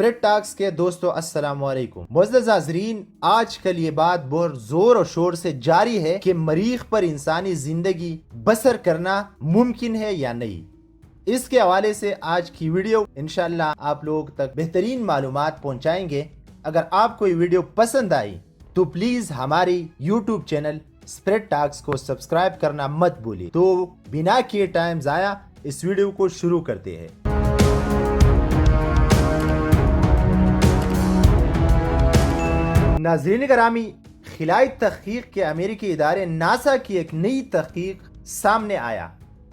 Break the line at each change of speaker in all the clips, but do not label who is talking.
Spread talks के दोस्तों अस्सलाम वालेकुम। मुअज़्ज़ज़ हाज़रीन, आज कल ये बात बहुत जोर और शोर से जारी है कि मरीख पर इंसानी जिंदगी बसर करना मुमकिन है या नहीं। इसके हवाले से आज की वीडियो इंशाल्लाह आप लोग तक बेहतरीन मालूमात पहुंचाएंगे। अगर आपको ये वीडियो पसंद आई तो प्लीज हमारी यूट्यूब चैनल स्प्रेड टॉक्स को सब्सक्राइब करना मत भूलिए। तो बिना किए टाइम ज़ाया इस वीडियो को शुरू करते हैं। नाज़रीन करामी, खिलाई तहकीक के अमेरिकी इदारे नासा की एक नई तहकीक सामने आया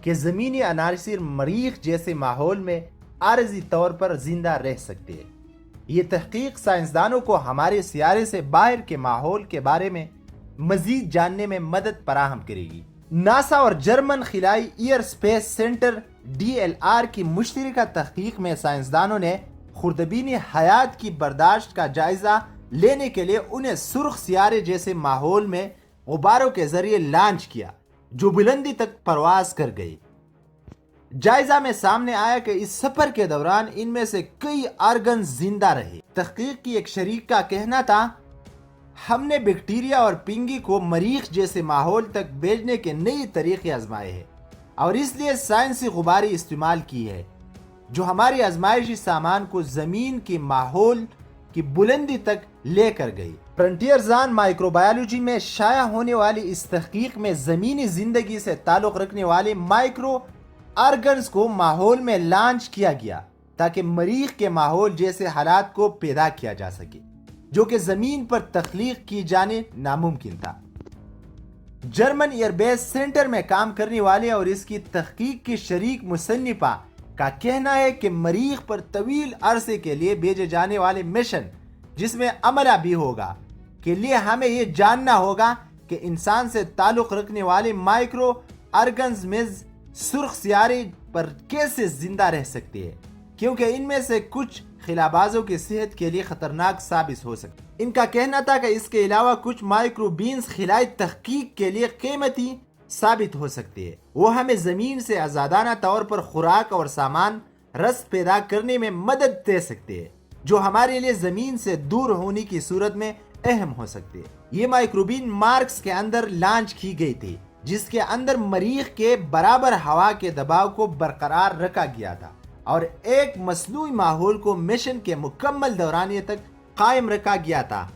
कि ज़मीनी अनासिर मरीख जैसे माहौल में आरजी तौर पर जिंदा रह सकते हैं। ये तहकीक साइंसदानों को हमारे सियारे से बाहर के माहौल के बारे में मजीद जानने में मदद फराहम करेगी। नासा और जर्मन खिलाई एयर स्पेस सेंटर DLR की मुश्तरका तहकीक में साइंसदानों ने खुर्दबीनी हयात की बर्दाश्त का जायजा लेने के लिए उन्हें सुर्ख सियारे जैसे माहौल में गुब्बारों के जरिए लॉन्च किया जो बुलंदी तक परवाज कर गई। जायजा में सामने आया कि इस सफर के दौरान इनमें से कई आर्गन जिंदा रहे। तहकीक की एक शरीक का कहना था, हमने बैक्टीरिया और पिंगी को मरीख जैसे माहौल तक भेजने के नए तरीके आजमाए हैं और इसलिए साइंसी गुब्बारी इस्तेमाल की है जो हमारी आजमाइशी सामान को जमीन के माहौल की बुलंदी तक लेकर गई। फ्रंटियर्स ऑन माइक्रोबायोलॉजी में शाया होने वाली इस तहकीक में जमीनी जिंदगी से ताल्लुक रखने वाले माइक्रो ऑर्गन्स को माहौल में लॉन्च किया गया ताकि मरीख के माहौल जैसे हालात को पैदा किया जा सके जो कि जमीन पर तख्लीक की जाने नामुमकिन था। जर्मन एयरबेस सेंटर में काम करने वाले और इसकी तहकीक की शरीक मुसन्निफा का कहना है कि मरीख पर तवील अरसे के लिए भेजे जाने वाले मिशन जिसमें अमला भी होगा के लिए हमें यह जानना होगा कि इंसान से ताल्लुक रखने वाले माइक्रो ऑर्गन्स में सुर्ख सियारे पर कैसे जिंदा रह सकते हैं क्योंकि इनमें से कुछ खिलाबाजों की सेहत के लिए खतरनाक साबित हो सकते। इनका कहना था कि इसके अलावा कुछ माइक्रोबीन्स खिलाई तहकीक के लिए कीमती साबित हो सकती है। वो हमें जमीन से आजादाना तौर पर खुराक और सामान रस पैदा करने में मदद दे सकते हैं जो हमारे लिए जमीन से दूर होने की सूरत में अहम हो सकते हैं। ये माइक्रोबीन मार्क्स के अंदर लॉन्च की गई थी जिसके अंदर मरीख के बराबर हवा के दबाव को बरकरार रखा गया था और एक मसनूई माहौल को मिशन के मुकम्मल दौरानिये तक कायम रखा गया था।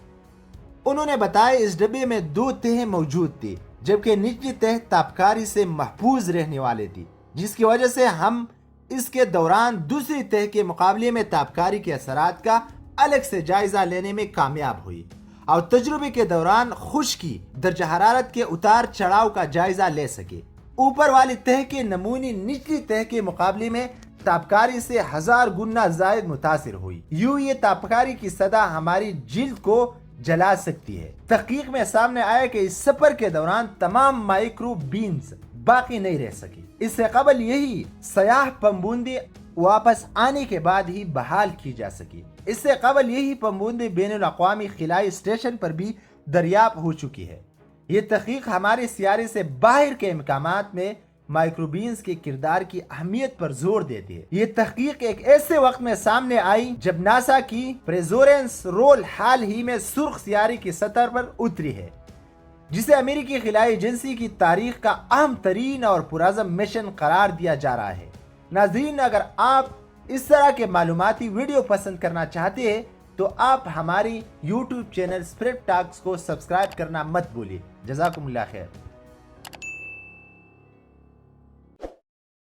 उन्होंने बताया इस डब्बे में 2 तह मौजूद थी जबकि निचली तह तापकारी से महफूज रहने वाली थी जिसकी वजह से हम इसके दौरान दूसरी तह के मुकाबले में तापकारी के असरात का अलग से जायजा लेने में कामयाब हुई और तजुर्बे के दौरान खुश्की दर्जा हरारत के उतार चढ़ाव का जायजा ले सके। ऊपर वाली तह के नमूने निचली तह के मुकाबले में तापकारी से 1000 गुना ज्यादा मुतासिर हुई। यूं ये तापकारी की सतह हमारी जिल्द को जला सकती है। तहकीक में सामने आया कि इस सफर के दौरान तमाम माइक्रोबीन्स बाकी नहीं रह सकी। इससे कबल यही सयाह पमबूंदी वापस आने के बाद ही बहाल की जा सकी। इससे कबल यही पमबूंदी बैनुल अक़वामी खिलाई स्टेशन पर भी दरियाफ्त हो चुकी है। ये तहकीक हमारे सियारे से बाहर के मकामात में माइक्रोबीन्स के किरदार की अहमियत पर जोर देती है। ये तहकीक एक ऐसे वक्त में सामने आई जब नासा की प्रेजोरेंस रोल हाल ही में सुर्ख सियारे की सतह पर उतरी है जिसे अमेरिकी खिलाई एजेंसी की तारीख का अहम तरीन और पुराज़म मिशन करार दिया जा रहा है। नाज़रीन, अगर आप इस तरह के मालूमाती वीडियो पसंद करना चाहते हैं तो आप हमारी यूट्यूब चैनल स्प्रेड टॉक्स को सब्सक्राइब करना मत भूलिए। जज़ाकुमुल्लाह खैर।